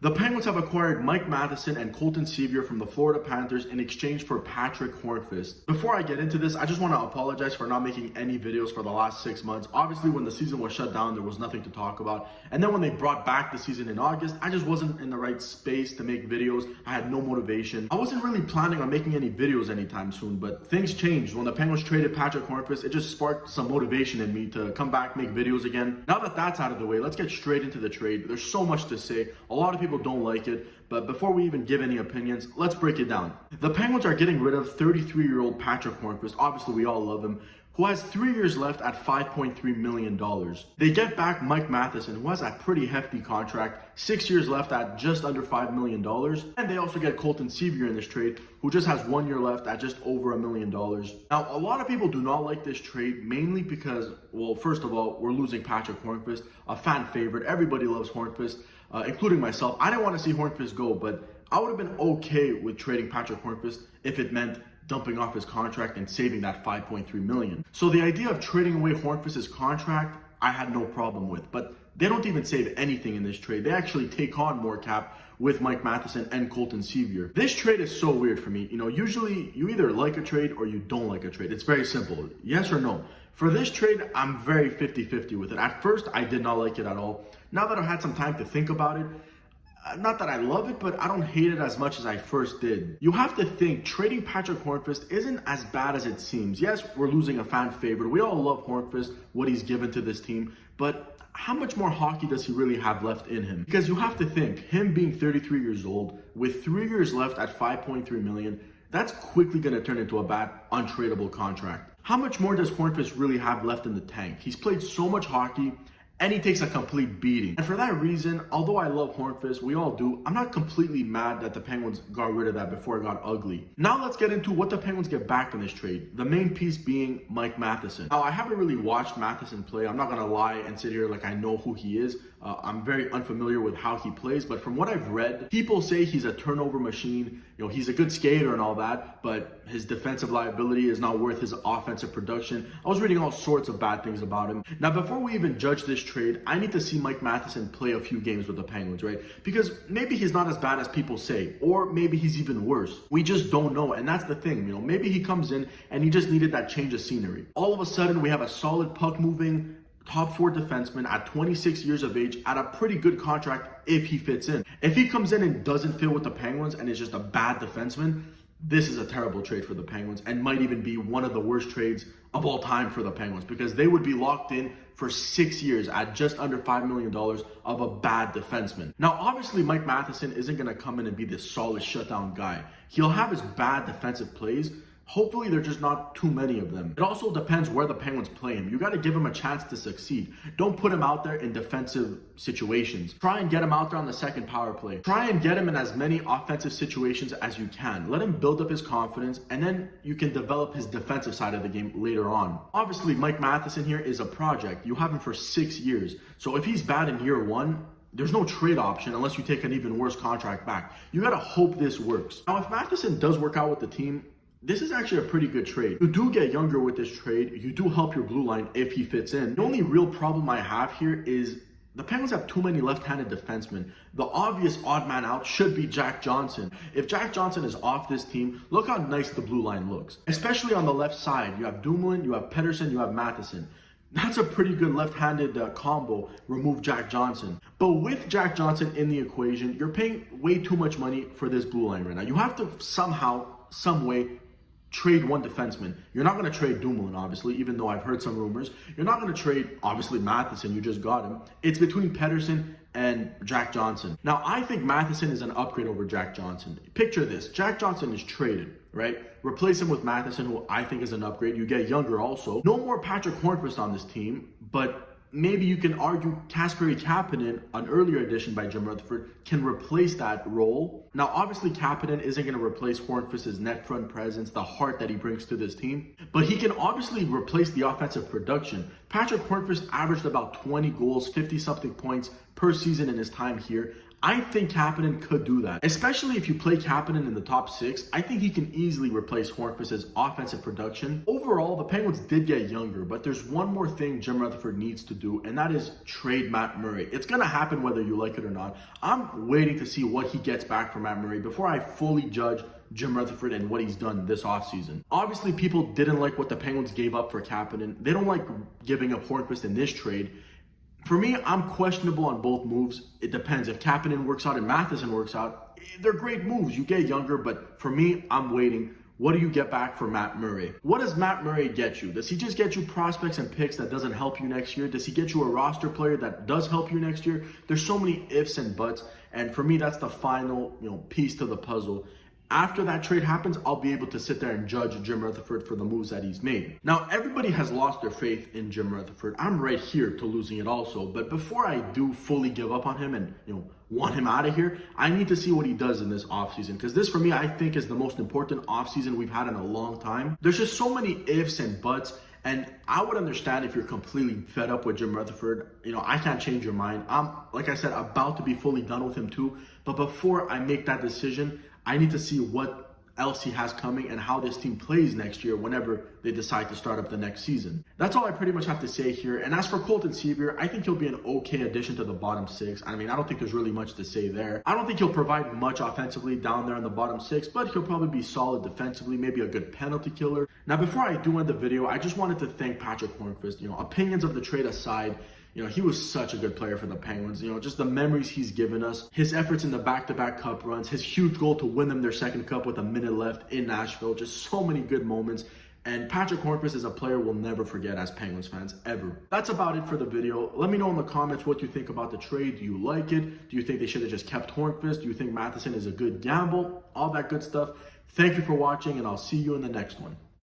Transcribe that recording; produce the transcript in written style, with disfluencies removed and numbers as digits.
The Penguins have acquired Mike Matheson and Colton Sevier from the Florida Panthers in exchange for Patric Hornqvist. Before I get into this, I just want to apologize for not making any videos for the last 6 months. Obviously, when the season was shut down, there was nothing to talk about. And then when they brought back the season in August, I just wasn't in the right space to make videos. I had no motivation. I wasn't really planning on making any videos anytime soon, but things changed. When the Penguins traded Patric Hornqvist, it just sparked some motivation in me to come back, make videos again. Now that that's out of the way, let's get straight into the trade. There's so much to say. A lot of people don't like it, but before we even give any opinions, let's break it down. The Penguins are getting rid of 33-year-old Patric Hornqvist. Obviously, we all love him, who has 3 years left at $5.3 million. They get back Mike Matheson, who has a pretty hefty contract, 6 years left at just under $5 million. And they also get Colton Sevier in this trade, who just has 1 year left at just over $1 million. Now, a lot of people do not like this trade, mainly because, well, first of all, we're losing Patric Hornqvist, a fan favorite. Everybody loves Hornqvist, including myself. I didn't want to see Hornqvist go, but I would have been okay with trading Patric Hornqvist if it meant dumping off his contract and saving that $5.3 million. So the idea of trading away Hornqvist's contract, I had no problem with, but they don't even save anything in this trade. They actually take on more cap with Mike Matheson and Colton Sevier. This trade is so weird for me. Usually you either like a trade or you don't like a trade. It's very simple, yes or no. For this trade, I'm very 50-50 with it. At first, I did not like it at all. Now that I've had some time to think about it, not that I love it, but I don't hate it as much as I first did. You have to think trading Patric Hornqvist isn't as bad as it seems. Yes, we're losing a fan favorite. We all love Hornqvist, what he's given to this team, but how much more hockey does he really have left in him? Because you have to think, him being 33 years old, with 3 years left at $5.3 million, that's quickly going to turn into a bad, untradeable contract. How much more does Hornqvist really have left in the tank? He's played so much hockey, and he takes a complete beating. And for that reason, although I love Hornqvist, we all do, I'm not completely mad that the Penguins got rid of that before it got ugly. Now let's get into what the Penguins get back in this trade. The main piece being Mike Matheson. Now, I haven't really watched Matheson play. I'm not gonna lie and sit here like I know who he is. I'm very unfamiliar with how he plays, but from what I've read, people say he's a turnover machine. He's a good skater and all that, but his defensive liability is not worth his offensive production. I was reading all sorts of bad things about him. Now, before we even judge this trade, I need to see Mike Matheson play a few games with the Penguins, right? Because maybe he's not as bad as people say, or maybe he's even worse. We just don't know, and that's the thing, maybe he comes in and he just needed that change of scenery. All of a sudden, we have a solid puck-moving, top 4 defenseman at 26 years of age at a pretty good contract if he fits in. If he comes in and doesn't fit with the Penguins and is just a bad defenseman, this is a terrible trade for the Penguins and might even be one of the worst trades of all time for the Penguins, because they would be locked in for 6 years at just under $5 million of a bad defenseman. Now, obviously, Mike Matheson isn't going to come in and be this solid shutdown guy. He'll have his bad defensive plays. Hopefully, there's just not too many of them. It also depends where the Penguins play him. You got to give him a chance to succeed. Don't put him out there in defensive situations. Try and get him out there on the second power play. Try and get him in as many offensive situations as you can. Let him build up his confidence, and then you can develop his defensive side of the game later on. Obviously, Mike Matheson here is a project. You have him for 6 years. So if he's bad in year 1, there's no trade option unless you take an even worse contract back. You got to hope this works. Now, if Matheson does work out with the team, this is actually a pretty good trade. You do get younger with this trade. You do help your blue line if he fits in. The only real problem I have here is the Penguins have too many left-handed defensemen. The obvious odd man out should be Jack Johnson. If Jack Johnson is off this team, look how nice the blue line looks. Especially on the left side. You have Dumoulin, you have Pettersson, you have Matheson. That's a pretty good left-handed combo, remove Jack Johnson. But with Jack Johnson in the equation, you're paying way too much money for this blue line right now. You have to somehow, some way, trade one defenseman. You're not going to trade Dumoulin, obviously, even though I've heard some rumors. You're not going to trade, obviously, Matheson. You just got him. It's between Pettersson and Jack Johnson. Now, I think Matheson is an upgrade over Jack Johnson. Picture this. Jack Johnson is traded, right? Replace him with Matheson, who I think is an upgrade. You get younger also. No more Patric Hornqvist on this team, but maybe you can argue Kasperi Kapanen, an earlier addition by Jim Rutherford, can replace that role. Now, obviously, Kapanen isn't going to replace Hornqvist's net front presence, the heart that he brings to this team, but he can obviously replace the offensive production. Patric Hornqvist averaged about 20 goals, 50-something points per season in his time here. I think Kapanen could do that. Especially if you play Kapanen in the top 6, I think he can easily replace Hornqvist's offensive production. Overall, the Penguins did get younger, but there's one more thing Jim Rutherford needs to do, and that is trade Matt Murray. It's going to happen whether you like it or not. I'm waiting to see what he gets back from Matt Murray before I fully judge Jim Rutherford and what he's done this offseason. Obviously, people didn't like what the Penguins gave up for Kapanen. They don't like giving up Hornqvist in this trade. For me, I'm questionable on both moves. It depends. If Kapanen works out and Matheson works out, they're great moves. You get younger, but for me, I'm waiting. What do you get back for Matt Murray? What does Matt Murray get you? Does he just get you prospects and picks that doesn't help you next year? Does he get you a roster player that does help you next year? There's so many ifs and buts, and for me, that's the final, piece to the puzzle. After that trade happens, I'll be able to sit there and judge Jim Rutherford for the moves that he's made. Now, everybody has lost their faith in Jim Rutherford. I'm right here to losing it also. But before I do fully give up on him and, want him out of here, I need to see what he does in this offseason. Because this, for me, I think is the most important offseason we've had in a long time. There's just so many ifs and buts. And I would understand if you're completely fed up with Jim Rutherford. I can't change your mind. I'm, like I said, about to be fully done with him too. But before I make that decision, I need to see what else he has coming and how this team plays next year whenever they decide to start up the next season. That's all I pretty much have to say here. And as for Colton Sceviour, I think he'll be an okay addition to the bottom 6. I don't think there's really much to say there. I don't think he'll provide much offensively down there in the bottom 6, but he'll probably be solid defensively, maybe a good penalty killer. Now, before I do end the video, I just wanted to thank Patric Hornqvist. Opinions of the trade aside, he was such a good player for the Penguins. Just the memories he's given us, his efforts in the back-to-back cup runs, his huge goal to win them their second cup with a minute left in Nashville, just so many good moments. And Patric Hornqvist is a player we'll never forget as Penguins fans, ever. That's about it for the video. Let me know in the comments what you think about the trade. Do you like it? Do you think they should have just kept Hornqvist? Do you think Matheson is a good gamble? All that good stuff. Thank you for watching, and I'll see you in the next one.